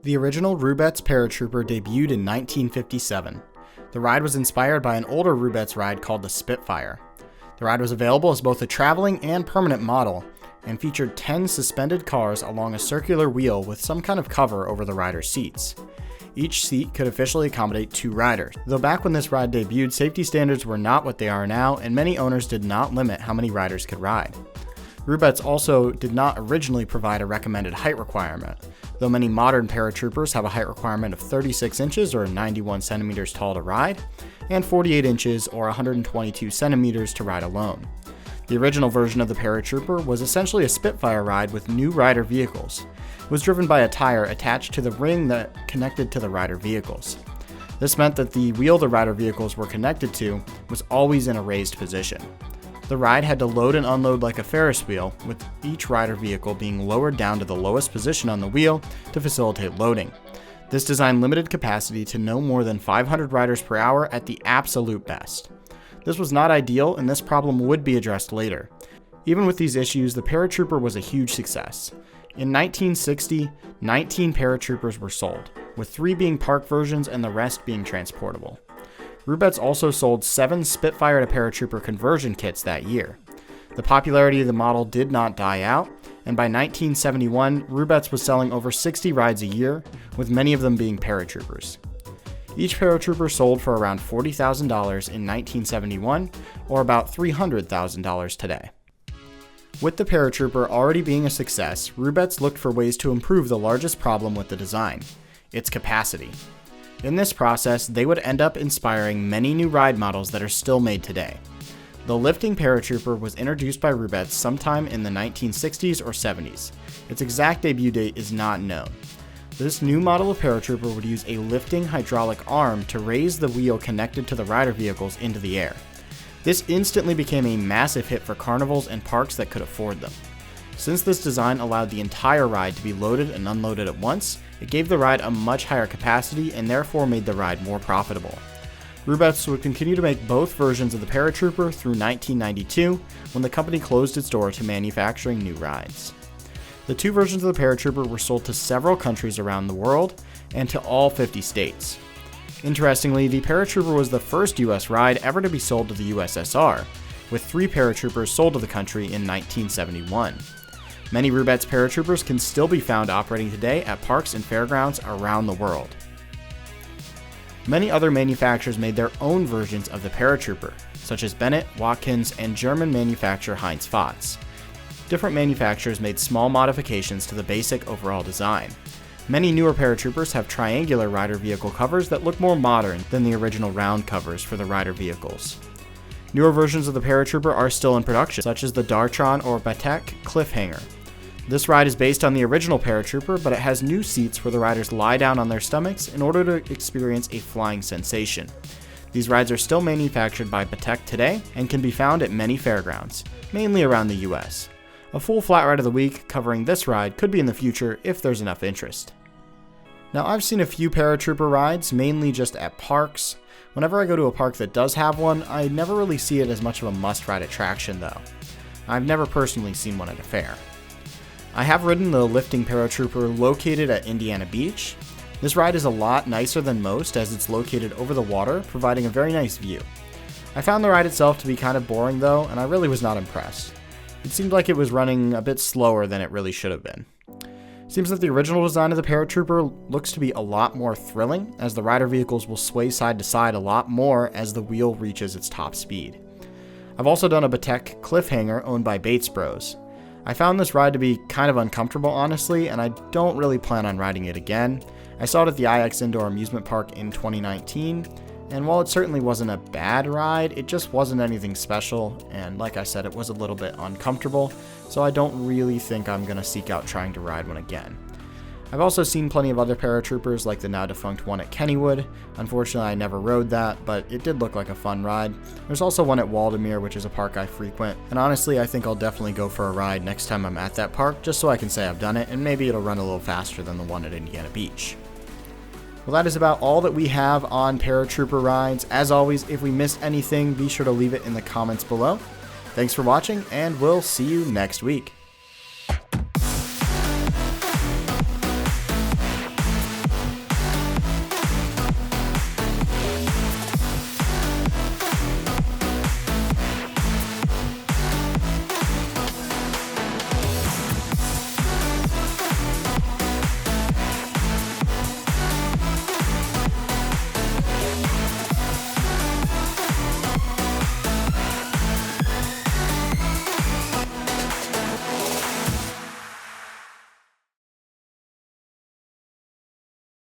The original Hrubetz Paratrooper debuted in 1957. The ride was inspired by an older Hrubetz ride called the Spitfire. The ride was available as both a traveling and permanent model, and featured 10 suspended cars along a circular wheel with some kind of cover over the rider's seats. Each seat could officially accommodate 2 riders, though back when this ride debuted, safety standards were not what they are now, and many owners did not limit how many riders could ride. Hrubetz also did not originally provide a recommended height requirement, though many modern paratroopers have a height requirement of 36 inches or 91 centimeters tall to ride, and 48 inches or 122 centimeters to ride alone. The original version of the Paratrooper was essentially a Spitfire ride with new rider vehicles. It was driven by a tire attached to the ring that connected to the rider vehicles. This meant that the wheel the rider vehicles were connected to was always in a raised position. The ride had to load and unload like a Ferris wheel, with each rider vehicle being lowered down to the lowest position on the wheel to facilitate loading. This design limited capacity to no more than 500 riders per hour at the absolute best. This was not ideal, and this problem would be addressed later. Even with these issues, the Paratrooper was a huge success. In 1960, 19 Paratroopers were sold, with 3 being park versions and the rest being transportable. Hrubetz also sold 7 Spitfire to Paratrooper conversion kits that year. The popularity of the model did not die out, and by 1971, Hrubetz was selling over 60 rides a year, with many of them being Paratroopers. Each Paratrooper sold for around $40,000 in 1971, or about $300,000 today. With the Paratrooper already being a success, Hrubetz looked for ways to improve the largest problem with the design: its capacity. In this process, they would end up inspiring many new ride models that are still made today. The lifting Paratrooper was introduced by Hrubetz sometime in the 1960s or 70s. Its exact debut date is not known. This new model of Paratrooper would use a lifting hydraulic arm to raise the wheel connected to the rider vehicles into the air. This instantly became a massive hit for carnivals and parks that could afford them. Since this design allowed the entire ride to be loaded and unloaded at once, it gave the ride a much higher capacity and therefore made the ride more profitable. Hrubetz would continue to make both versions of the Paratrooper through 1992, when the company closed its door to manufacturing new rides. The 2 versions of the Paratrooper were sold to several countries around the world and to all 50 states. Interestingly, the Paratrooper was the first US ride ever to be sold to the USSR, with 3 Paratroopers sold to the country in 1971. Many Hrubetz Paratroopers can still be found operating today at parks and fairgrounds around the world. Many other manufacturers made their own versions of the Paratrooper, such as Bennett, Watkins, and German manufacturer Heinz Fotz. Different manufacturers made small modifications to the basic overall design. Many newer Paratroopers have triangular rider vehicle covers that look more modern than the original round covers for the rider vehicles. Newer versions of the Paratrooper are still in production, such as the Dartron or Battech Cliffhanger. This ride is based on the original Paratrooper, but it has new seats where the riders lie down on their stomachs in order to experience a flying sensation. These rides are still manufactured by Battech today and can be found at many fairgrounds, mainly around the US. A full flat ride of the week covering this ride could be in the future if there's enough interest. Now, I've seen a few Paratrooper rides, mainly just at parks. Whenever I go to a park that does have one, I never really see it as much of a must-ride attraction though. I've never personally seen one at a fair. I have ridden the lifting Paratrooper located at Indiana Beach. This ride is a lot nicer than most as it's located over the water, providing a very nice view. I found the ride itself to be kind of boring though, and I really was not impressed. It seemed like it was running a bit slower than it really should have been. Seems that the original design of the Paratrooper looks to be a lot more thrilling, as the rider vehicles will sway side to side a lot more as the wheel reaches its top speed. I've also done a Battech Cliffhanger owned by Bates Bros. I found this ride to be kind of uncomfortable honestly, and I don't really plan on riding it again. I saw it at the IX Indoor Amusement Park in 2019, and while it certainly wasn't a bad ride, it just wasn't anything special, and like I said, it was a little bit uncomfortable, so I don't really think I'm going to seek out trying to ride one again. I've also seen plenty of other Paratroopers, like the now defunct one at Kennywood. Unfortunately, I never rode that, but it did look like a fun ride. There's also one at Waldameer, which is a park I frequent, and honestly, I think I'll definitely go for a ride next time I'm at that park, just so I can say I've done it, and maybe it'll run a little faster than the one at Indiana Beach. Well, that is about all that we have on Paratrooper rides. As always, if we missed anything, be sure to leave it in the comments below. Thanks for watching, and we'll see you next week.